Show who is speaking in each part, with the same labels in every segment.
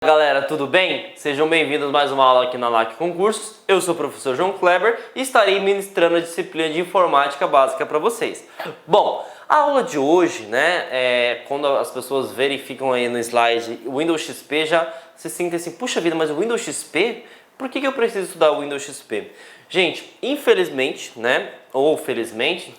Speaker 1: Galera, tudo bem? Sejam bem-vindos a mais uma aula aqui na LAC Concursos. Eu sou o professor João Kleber e estarei ministrando a disciplina de informática básica para vocês. Bom, a aula de hoje, quando as pessoas verificam aí no slide o Windows XP, já se sentem assim, puxa vida, mas o Windows XP? Por que eu preciso estudar o Windows XP? Gente, infelizmente, ou felizmente,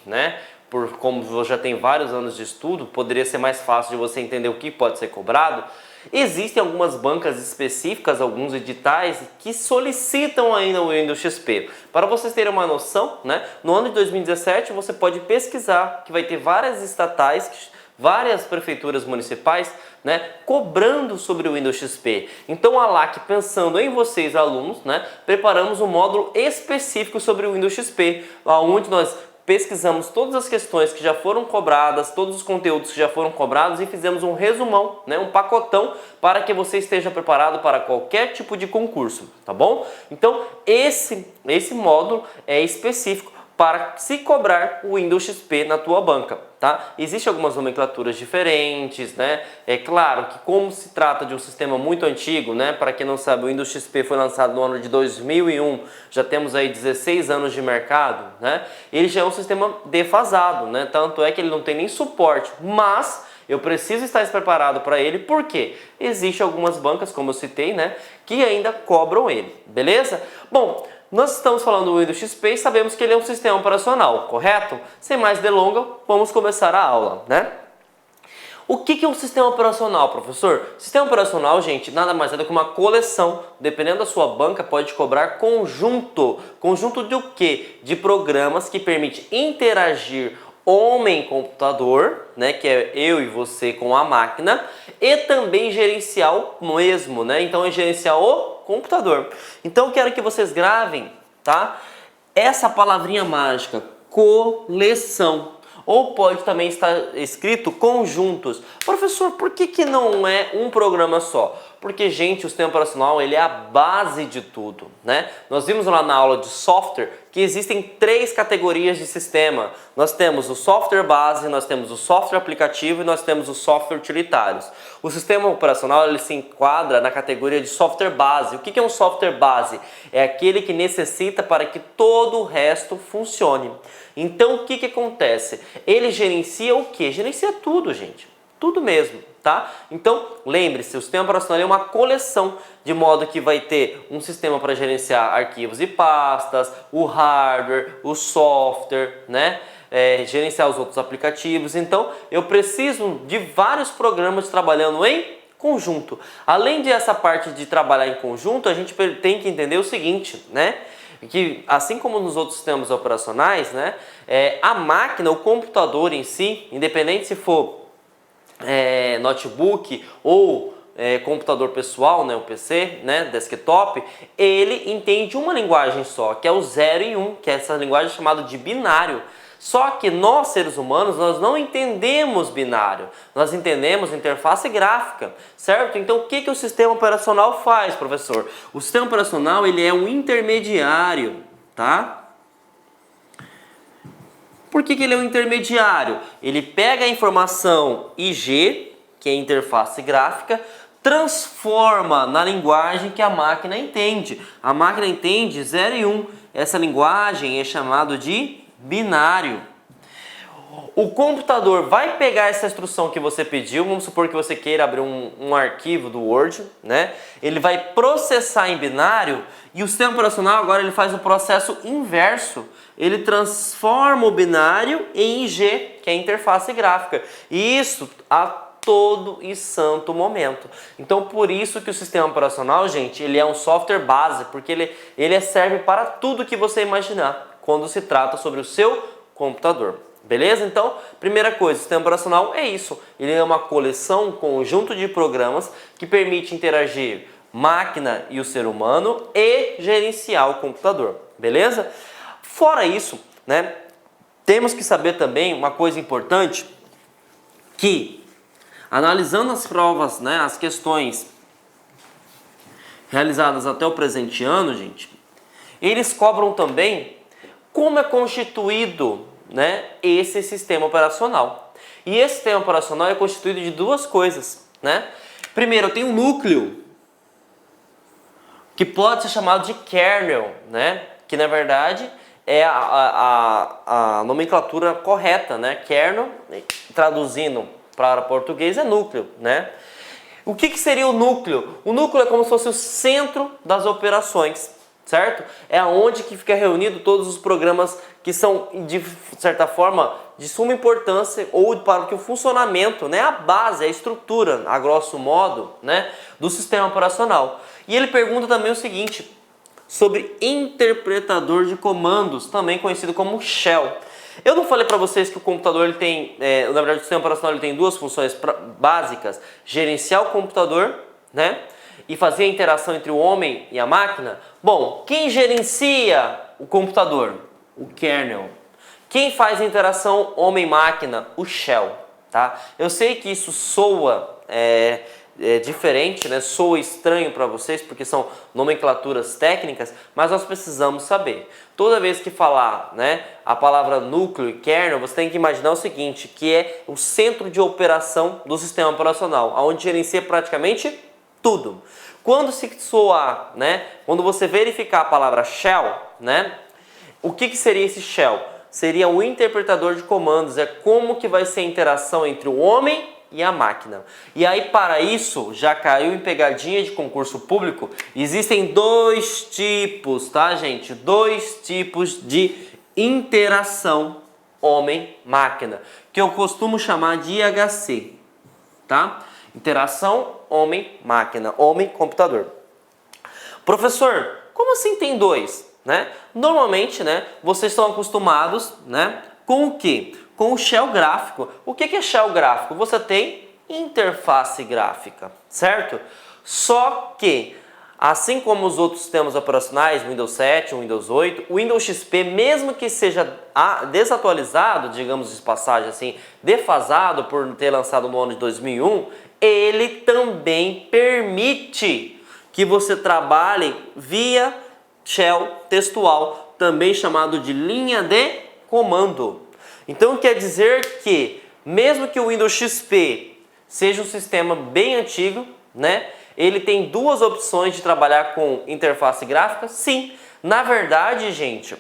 Speaker 1: por como já tem vários anos de estudo, poderia ser mais fácil de você entender o que pode ser cobrado. Existem algumas bancas específicas, alguns editais que solicitam ainda o Windows XP. Para vocês terem uma noção, no ano de 2017 você pode pesquisar que vai ter várias estatais, várias prefeituras municipais, cobrando sobre o Windows XP. Então a LAC, pensando em vocês alunos, preparamos um módulo específico sobre o Windows XP, onde nós pesquisamos todas as questões que já foram cobradas, todos os conteúdos que já foram cobrados e fizemos um resumão, um pacotão para que você esteja preparado para qualquer tipo de concurso, tá bom? Então esse módulo é específico para se cobrar o Windows XP na tua banca, tá? Existem algumas nomenclaturas diferentes, É claro que como se trata de um sistema muito antigo, para quem não sabe, o Windows XP foi lançado no ano de 2001, já temos aí 16 anos de mercado, Ele já é um sistema defasado, Tanto é que ele não tem nem suporte, mas eu preciso estar preparado para ele, porque existem algumas bancas, como eu citei, que ainda cobram ele, beleza? Bom, nós estamos falando do Windows XP e sabemos que ele é um sistema operacional, correto? Sem mais delongas, vamos começar a aula, O que é um sistema operacional, professor? Sistema operacional, gente, nada mais é do que uma coleção. Dependendo da sua banca, pode cobrar conjunto. Conjunto de o quê? De programas que permitem interagir homem-computador, que é eu e você com a máquina, e também gerenciar o mesmo, Então é gerenciar o computador. Então eu quero que vocês gravem, tá? Essa palavrinha mágica, coleção. Ou pode também estar escrito conjuntos. Professor, por que não é um programa só? Porque, gente, o sistema operacional ele é a base de tudo, Nós vimos lá na aula de software que existem 3 categorias de sistema. Nós temos o software base, nós temos o software aplicativo e nós temos o software utilitários. O sistema operacional ele se enquadra na categoria de software base. O que é um software base? É aquele que necessita para que todo o resto funcione. Então, o que acontece? Ele gerencia o quê? Gerencia tudo, gente. Tudo mesmo, tá? Então, lembre-se, o sistema operacional é uma coleção, de modo que vai ter um sistema para gerenciar arquivos e pastas, o hardware, o software, gerenciar os outros aplicativos. Então, eu preciso de vários programas trabalhando em conjunto. Além dessa parte de trabalhar em conjunto, a gente tem que entender o seguinte, que assim como nos outros sistemas operacionais, a máquina, o computador em si, independente se for notebook ou computador pessoal, o PC, desktop, ele entende uma linguagem só, que é o 0 e 1, que é essa linguagem chamada de binário. Só que nós, seres humanos, nós não entendemos binário, nós entendemos interface gráfica, certo? Então o que o sistema operacional faz, professor? O sistema operacional ele é um intermediário, tá? Por que ele é um intermediário? Ele pega a informação IG, que é a interface gráfica, transforma na linguagem que a máquina entende. A máquina entende 0 e 1. Essa linguagem é chamada de binário. O computador vai pegar essa instrução que você pediu, vamos supor que você queira abrir um arquivo do Word, Ele vai processar em binário e o sistema operacional agora ele faz o processo inverso. Ele transforma o binário em IG, que é a interface gráfica. E isso a todo e santo momento. Então por isso que o sistema operacional, gente, ele é um software base, porque ele serve para tudo que você imaginar quando se trata sobre o seu computador. Beleza? Então, primeira coisa, o sistema operacional é isso. Ele é uma coleção, um conjunto de programas que permite interagir máquina e o ser humano e gerenciar o computador. Beleza? Fora isso, temos que saber também uma coisa importante, que analisando as provas, as questões realizadas até o presente ano, gente, eles cobram também como é constituído esse sistema operacional. E esse sistema operacional é constituído de duas coisas. Primeiro, eu tenho um núcleo, que pode ser chamado de kernel, né? Que na verdade é a nomenclatura correta, né? Kernel, traduzindo para português, é núcleo, né? O que seria o núcleo? O núcleo é como se fosse o centro das operações, certo? É onde que fica reunido todos os programas que são, de certa forma, de suma importância ou para que o funcionamento, né, a base, a estrutura, a grosso modo, né, do sistema operacional. E ele pergunta também o seguinte, sobre interpretador de comandos, também conhecido como shell. Eu não falei para vocês que o computador ele tem, na verdade o sistema operacional ele tem duas funções básicas, gerenciar o computador, né, e fazer a interação entre o homem e a máquina? Bom, quem gerencia o computador? O kernel. Quem faz a interação homem-máquina? O shell, tá? Eu sei que isso soa diferente, né? Soa estranho para vocês porque são nomenclaturas técnicas, mas nós precisamos saber. Toda vez que falar, né, a palavra núcleo e kernel, você tem que imaginar o seguinte, que é o centro de operação do sistema operacional, onde gerencia praticamente tudo. Quando se soar, né, quando você verificar a palavra shell, né, o que seria esse shell? Seria o interpretador de comandos, é como que vai ser a interação entre o homem e a máquina. E aí para isso, já caiu em pegadinha de concurso público, existem dois tipos, tá gente? Dois tipos de interação homem-máquina, que eu costumo chamar de IHC, tá? Interação homem-máquina, homem-computador. Professor, como assim tem dois? Né? Normalmente, né, vocês estão acostumados, né, com o quê? Com o shell gráfico. O que é shell gráfico? Você tem interface gráfica, certo? Só que, assim como os outros sistemas operacionais, Windows 7, Windows 8, o Windows XP, mesmo que seja desatualizado, digamos de passagem assim, defasado por ter lançado no ano de 2001, ele também permite que você trabalhe via shell textual, também chamado de linha de comando. Então quer dizer que, mesmo que o Windows XP seja um sistema bem antigo, né, ele tem duas opções de trabalhar com interface gráfica? Sim. Na verdade, gente,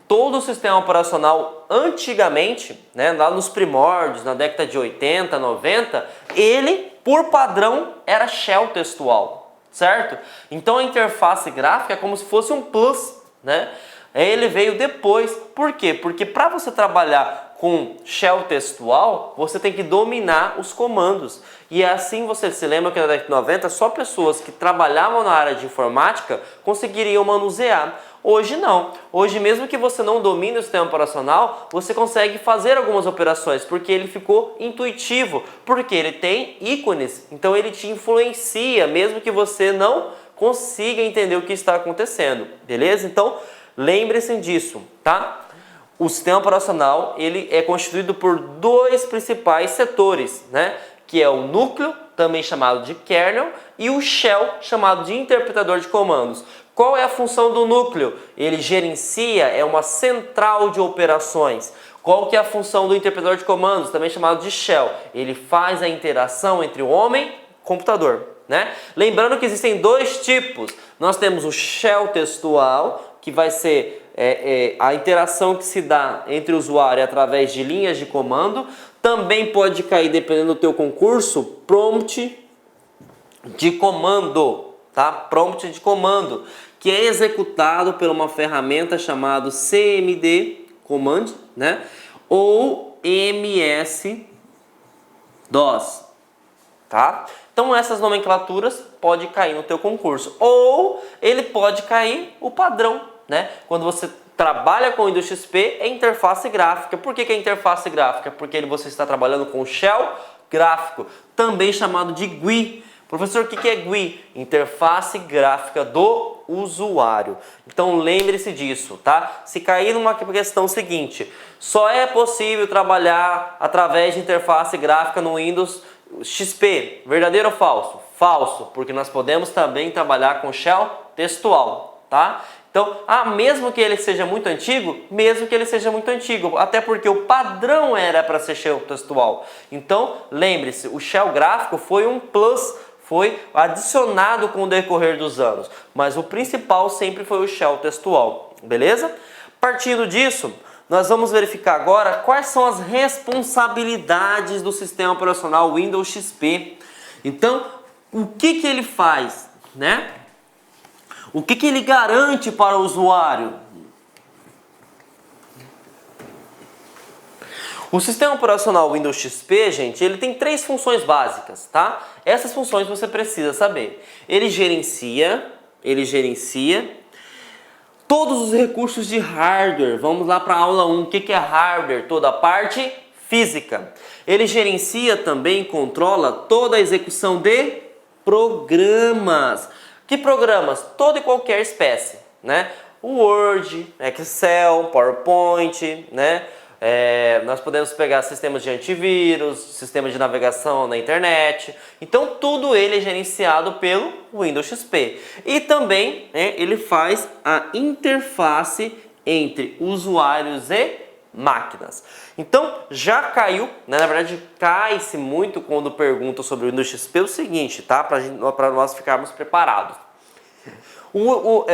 Speaker 1: todo o sistema operacional antigamente, né, lá nos primórdios, na década de 80, 90, ele, por padrão, era shell textual. Certo? Então a interface gráfica é como se fosse um plus, né? Ele veio depois. Por quê? Porque para você trabalhar com shell textual, você tem que dominar os comandos. E assim você se lembra que na década de 90 só pessoas que trabalhavam na área de informática conseguiriam manusear. Hoje não. Hoje, mesmo que você não domine o sistema operacional, você consegue fazer algumas operações, porque ele ficou intuitivo, porque ele tem ícones, então ele te influencia, mesmo que você não consiga entender o que está acontecendo, beleza? Então, lembre-se disso, tá? O sistema operacional, ele é constituído por dois principais setores, né? Que é o núcleo, também chamado de kernel, e o shell, chamado de interpretador de comandos. Qual é a função do núcleo? Ele gerencia, é uma central de operações. Qual que é a função do interpretador de comandos, também chamado de shell? Ele faz a interação entre o homem e o computador, né? Lembrando que existem dois tipos. Nós temos o shell textual, que vai ser a interação que se dá entre o usuário através de linhas de comando. Também pode cair, dependendo do teu concurso, prompt de comando, tá? Prompt de comando, que é executado por uma ferramenta chamada CMD Command, né? Ou MS-DOS, tá? Então essas nomenclaturas podem cair no teu concurso, ou ele pode cair o padrão, né? Quando você trabalha com o Windows XP, é interface gráfica. Por que é interface gráfica? Porque você está trabalhando com shell gráfico, também chamado de GUI. Professor, o que é GUI? Interface gráfica do usuário. Então lembre-se disso, tá? Se cair numa questão seguinte, só é possível trabalhar através de interface gráfica no Windows XP, verdadeiro ou falso? Falso, porque nós podemos também trabalhar com shell textual, tá? Então, mesmo que ele seja muito antigo, até porque o padrão era para ser shell textual. Então, lembre-se, o shell gráfico foi um plus, foi adicionado com o decorrer dos anos, mas o principal sempre foi o shell textual, beleza? Partindo disso, nós vamos verificar agora quais são as responsabilidades do sistema operacional Windows XP. Então, o que ele faz, né? O que ele garante para o usuário? O sistema operacional Windows XP, gente, ele tem 3 funções básicas, tá? Essas funções você precisa saber. Ele gerencia todos os recursos de hardware. Vamos lá para a aula 1. O que é hardware? Toda a parte física. Ele gerencia também e controla toda a execução de programas. Que programas? Toda e qualquer espécie, né? O Word, Excel, PowerPoint, né? Nós podemos pegar sistemas de antivírus, sistemas de navegação na internet. Então tudo ele é gerenciado pelo Windows XP. E também, né, ele faz a interface entre usuários e máquinas. Então já caiu, né? Na verdade cai-se muito quando perguntam sobre o Windows XP o seguinte, tá? Para nós ficarmos preparados.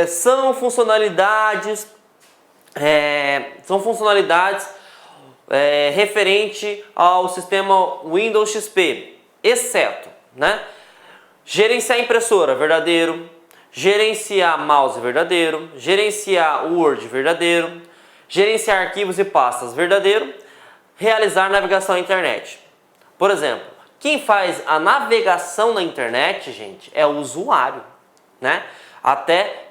Speaker 1: São funcionalidades referente ao sistema Windows XP, exceto, né, gerenciar impressora, verdadeiro, gerenciar mouse, verdadeiro, gerenciar Word, verdadeiro, gerenciar arquivos e pastas, verdadeiro, realizar navegação na internet. Por exemplo, quem faz a navegação na internet, gente, é o usuário, né? Até,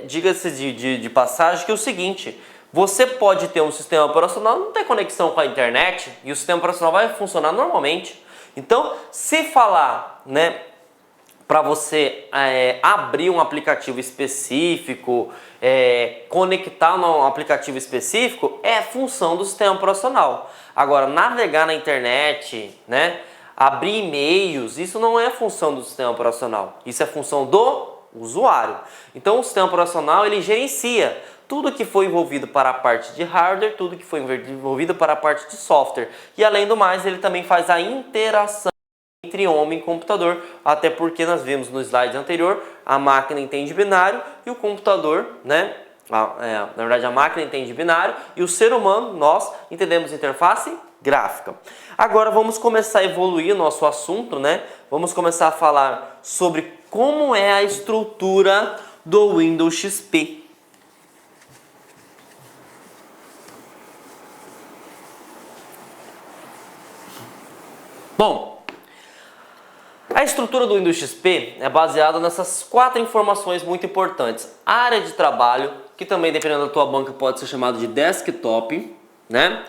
Speaker 1: diga-se de passagem que é o seguinte: você pode ter um sistema operacional, não ter conexão com a internet e o sistema operacional vai funcionar normalmente. Então, se falar, né, para você abrir um aplicativo específico, conectar num aplicativo específico, é função do sistema operacional. Agora, navegar na internet, né, abrir e-mails, isso não é função do sistema operacional. Isso é função do usuário. Então, o sistema operacional ele gerencia tudo que foi envolvido para a parte de hardware, tudo que foi envolvido para a parte de software. E além do mais, ele também faz a interação entre homem e computador, até porque nós vimos no slide anterior, a máquina entende binário e o computador, né? Na verdade, a máquina entende binário e o ser humano, nós entendemos interface gráfica. Agora vamos começar a evoluir o nosso assunto, né? Vamos começar a falar sobre como é a estrutura do Windows XP. Bom, a estrutura do Windows XP é baseada nessas 4 informações muito importantes. Área de trabalho, que também dependendo da tua banca pode ser chamado de desktop, né?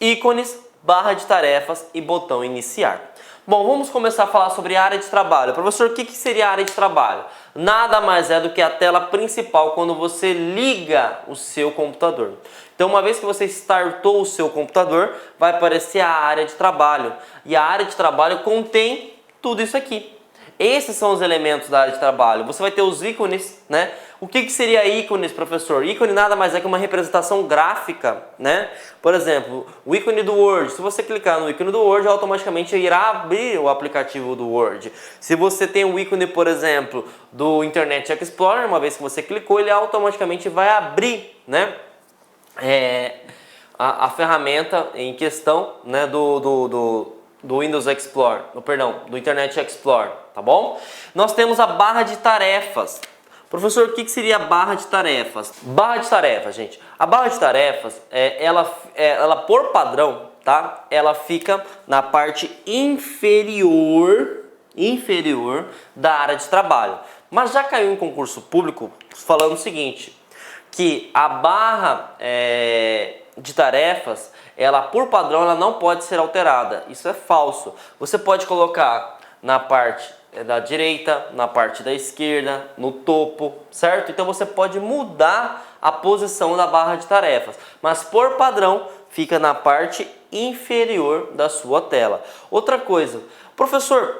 Speaker 1: Ícones, barra de tarefas e botão iniciar. Bom, vamos começar a falar sobre a área de trabalho. Professor, o que seria a área de trabalho? Nada mais é do que a tela principal quando você liga o seu computador. Então, uma vez que você startou o seu computador, vai aparecer a área de trabalho. E a área de trabalho contém tudo isso aqui. Esses são os elementos da área de trabalho. Você vai ter os ícones, né? O que seria ícones, professor? Ícone nada mais é que uma representação gráfica, né? Por exemplo, o ícone do Word. Se você clicar no ícone do Word, automaticamente irá abrir o aplicativo do Word. Se você tem o ícone, por exemplo, do Internet Explorer, uma vez que você clicou, ele automaticamente vai abrir, né? A ferramenta em questão, né, do Windows Explorer, do Internet Explorer, tá bom? Nós temos a barra de tarefas. Professor, o que seria a barra de tarefas? Barra de tarefas, gente. A barra de tarefas, ela por padrão, tá? Ela fica na parte inferior da área de trabalho. Mas já caiu em concurso público falando o seguinte, que a barra de tarefas, ela por padrão ela não pode ser alterada. Isso é falso. Você pode colocar na parte da direita, na parte da esquerda, no topo, certo? Então você pode mudar a posição da barra de tarefas, mas por padrão fica na parte inferior da sua tela. Outra coisa, professor,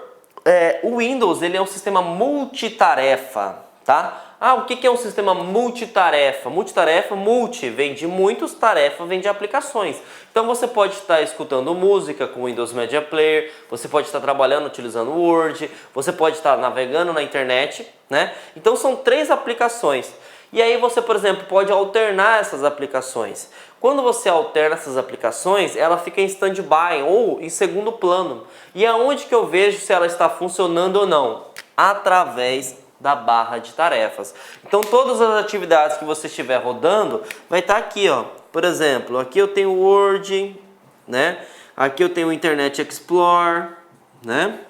Speaker 1: o Windows ele é um sistema multitarefa, tá? Ah, o que é um sistema multitarefa? Multitarefa, multi vem de muitos, tarefa vem de aplicações. Então você pode estar escutando música com o Windows Media Player, você pode estar trabalhando utilizando o Word, você pode estar navegando na internet, né? Então são 3 aplicações. E aí você, por exemplo, pode alternar essas aplicações. Quando você alterna essas aplicações, ela fica em stand-by ou em segundo plano. E aonde que eu vejo se ela está funcionando ou não? Através da barra de tarefas. Então todas as atividades que você estiver rodando vai estar aqui, ó. Por exemplo, aqui eu tenho o Word, né? Aqui eu tenho o Internet Explorer, né?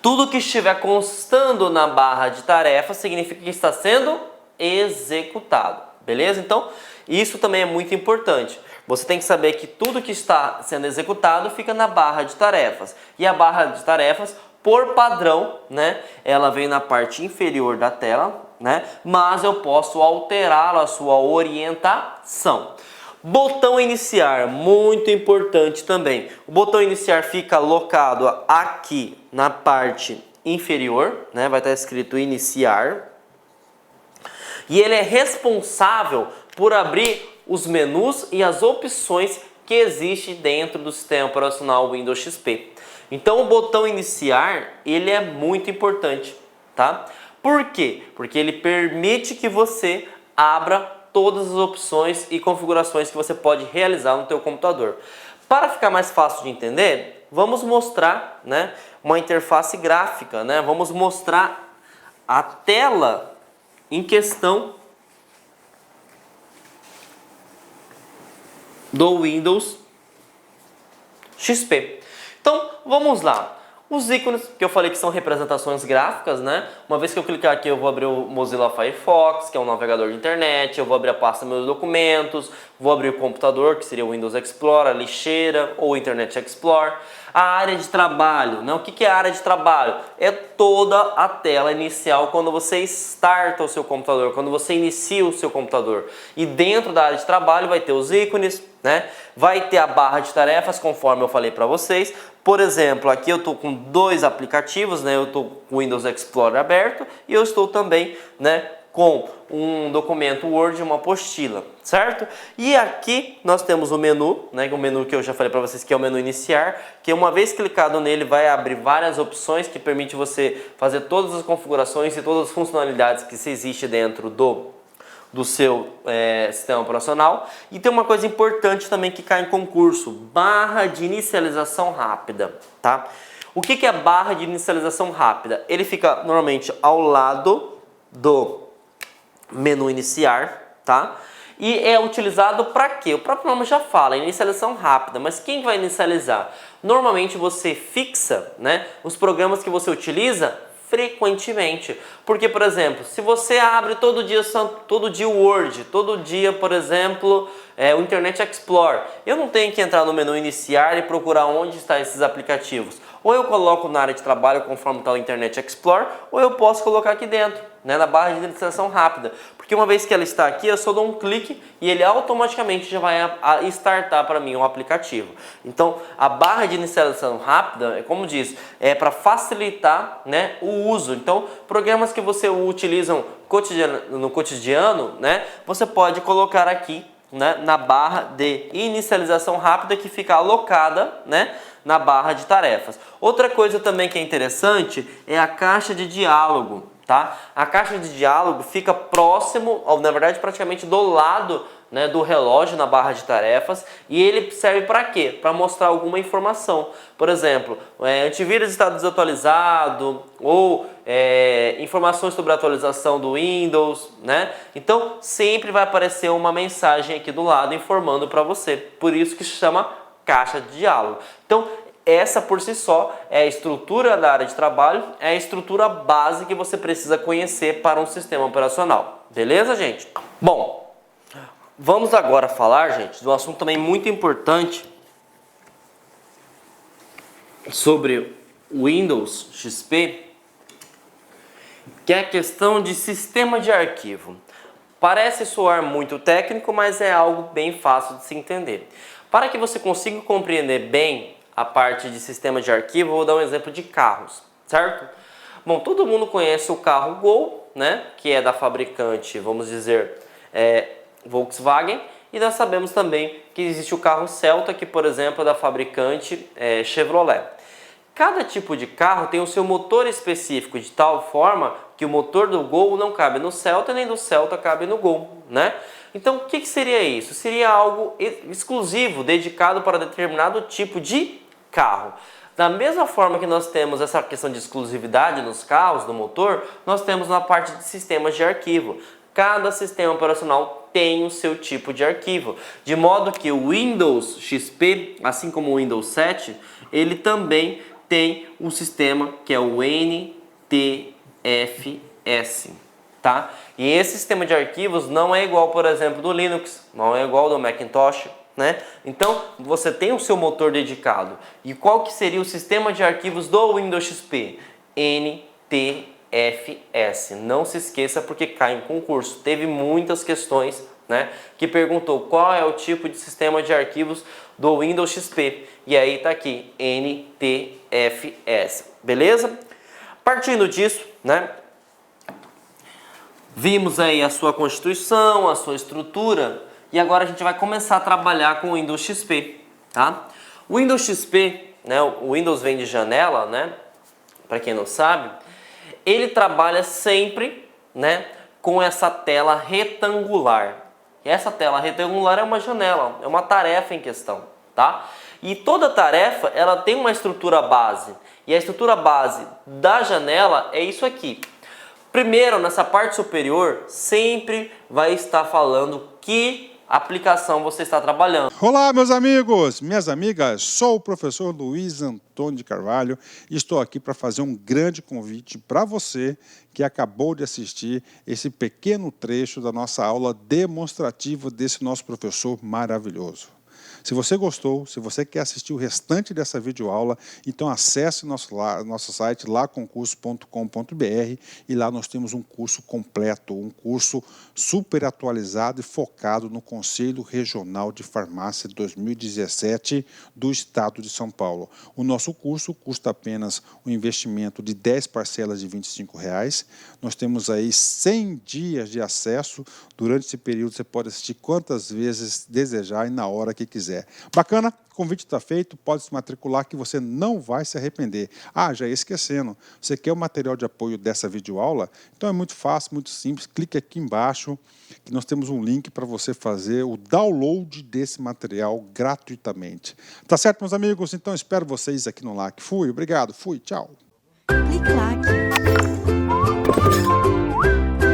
Speaker 1: Tudo que estiver constando na barra de tarefas significa que está sendo executado, beleza? Então isso também é muito importante. Você tem que saber que tudo que está sendo executado fica na barra de tarefas. E a barra de tarefas, por padrão, né, ela vem na parte inferior da tela, né, mas eu posso alterar a sua orientação. Botão iniciar, muito importante também. O botão iniciar fica locado aqui na parte inferior, né, vai estar escrito iniciar. E ele é responsável por abrir os menus e as opções que existem dentro do sistema operacional Windows XP. Então o botão iniciar, ele é muito importante, tá? Por quê? Porque ele permite que você abra todas as opções e configurações que você pode realizar no teu computador. Para ficar mais fácil de entender, vamos mostrar, né, uma interface gráfica, né? Vamos mostrar a tela em questão do Windows XP. Então, vamos lá. Os ícones que eu falei que são representações gráficas, né? Uma vez que eu clicar aqui, eu vou abrir o Mozilla Firefox, que é um navegador de internet, eu vou abrir a pasta meus documentos, vou abrir o computador, que seria o Windows Explorer, a lixeira ou o Internet Explorer. A área de trabalho, né? O que é a área de trabalho? É toda a tela inicial quando você starta o seu computador, quando você inicia o seu computador. E dentro da área de trabalho vai ter os ícones, né? Vai ter a barra de tarefas, conforme eu falei para vocês. Por exemplo, aqui eu estou com 2 aplicativos, né? Eu estou com o Windows Explorer aberto e eu estou também, né, com um documento Word e uma apostila, certo? E aqui nós temos o menu, né, o menu que eu já falei para vocês que é o menu iniciar, que uma vez clicado nele vai abrir várias opções que permite você fazer todas as configurações e todas as funcionalidades que existe dentro do seu sistema operacional. E tem uma coisa importante também que cai em concurso, barra de inicialização rápida, tá? O que é a barra de inicialização rápida? Ele fica normalmente ao lado do menu iniciar, tá? E é utilizado para quê? O próprio nome já fala, inicialização rápida, mas quem vai inicializar? Normalmente você fixa, né, os programas que você utiliza frequentemente. Porque, por exemplo, se você abre todo dia o Word, todo dia, por exemplo, o Internet Explorer, eu não tenho que entrar no menu iniciar e procurar onde estão esses aplicativos. Ou eu coloco na área de trabalho conforme está o Internet Explorer, ou eu posso colocar aqui dentro, né, na barra de inicialização rápida. Porque uma vez que ela está aqui, eu só dou um clique e ele automaticamente já vai startar para mim um aplicativo. Então, a barra de inicialização rápida, como diz, é para facilitar, né, o uso. Então, programas que você utiliza no cotidiano, né, você pode colocar aqui, né, na barra de inicialização rápida que fica alocada, né, na barra de tarefas. Outra coisa também que é interessante é a caixa de diálogo, tá? A caixa de diálogo fica próximo, na verdade praticamente do lado, né, do relógio na barra de tarefas, e ele serve para quê? Para mostrar alguma informação. Por exemplo, antivírus está desatualizado ou informações sobre a atualização do Windows, né? Então sempre vai aparecer uma mensagem aqui do lado informando para você. Por isso que se chama caixa de diálogo. Então essa por si só é a estrutura da área de trabalho, é a estrutura base que você precisa conhecer para um sistema operacional. Beleza, gente? Bom, vamos agora falar, gente, de um assunto também muito importante sobre o Windows XP, que é a questão de sistema de arquivo. Parece soar muito técnico, mas é algo bem fácil de se entender. Para que você consiga compreender bem a parte de sistema de arquivo, eu vou dar um exemplo de carros, certo? Bom, todo mundo conhece o carro Gol, né, que é da fabricante, vamos dizer, Volkswagen, e nós sabemos também que existe o carro Celta, que, por exemplo, é da fabricante Chevrolet. Cada tipo de carro tem o seu motor específico, de tal forma que o motor do Gol não cabe no Celta, nem do Celta cabe no Gol, né? Então, o que seria isso? Seria algo exclusivo, dedicado para determinado tipo de carro. Da mesma forma que nós temos essa questão de exclusividade nos carros, do motor, nós temos na parte de sistemas de arquivo. Cada sistema operacional tem o seu tipo de arquivo, de modo que o Windows XP, assim como o Windows 7, ele também tem um sistema que é o NTFS, tá? E esse sistema de arquivos não é igual, por exemplo, do Linux, não é igual do Macintosh, né? Então, você tem o seu motor dedicado. E qual que seria o sistema de arquivos do Windows XP? NTFS. Não se esqueça, porque cai em concurso. Teve muitas questões, né, que perguntou qual é o tipo de sistema de arquivos do Windows XP. E aí tá aqui, NTFS. Beleza? Partindo disso, né, vimos aí a sua constituição, a sua estrutura, e agora a gente vai começar a trabalhar com o Windows XP, tá? O Windows XP, né, o Windows vem de janela, né, para quem não sabe, ele trabalha sempre, né, com essa tela retangular. E essa tela retangular é uma janela, é uma tarefa em questão, tá? E toda tarefa, ela tem uma estrutura base, e a estrutura base da janela é isso aqui. Primeiro, nessa parte superior, sempre vai estar falando que aplicação você está trabalhando.
Speaker 2: Olá, meus amigos, minhas amigas, sou o professor Luiz Antônio de Carvalho e estou aqui para fazer um grande convite para você que acabou de assistir esse pequeno trecho da nossa aula demonstrativa desse nosso professor maravilhoso. Se você gostou, se você quer assistir o restante dessa videoaula, então acesse nosso site laconcurso.com.br e lá nós temos um curso completo, um curso super atualizado e focado no Conselho Regional de Farmácia 2017 do Estado de São Paulo. O nosso curso custa apenas um investimento de 10 parcelas de R$ 25. Nós temos aí 100 dias de acesso. Durante esse período você pode assistir quantas vezes desejar e na hora que quiser. Bacana? O convite está feito, pode se matricular que você não vai se arrepender. Ah, já ia esquecendo, você quer o material de apoio dessa videoaula? Então é muito fácil, muito simples, clique aqui embaixo que nós temos um link para você fazer o download desse material gratuitamente. Tá certo, meus amigos? Então espero vocês aqui no LAC. Fui, obrigado, fui, tchau.
Speaker 3: Clique LAC.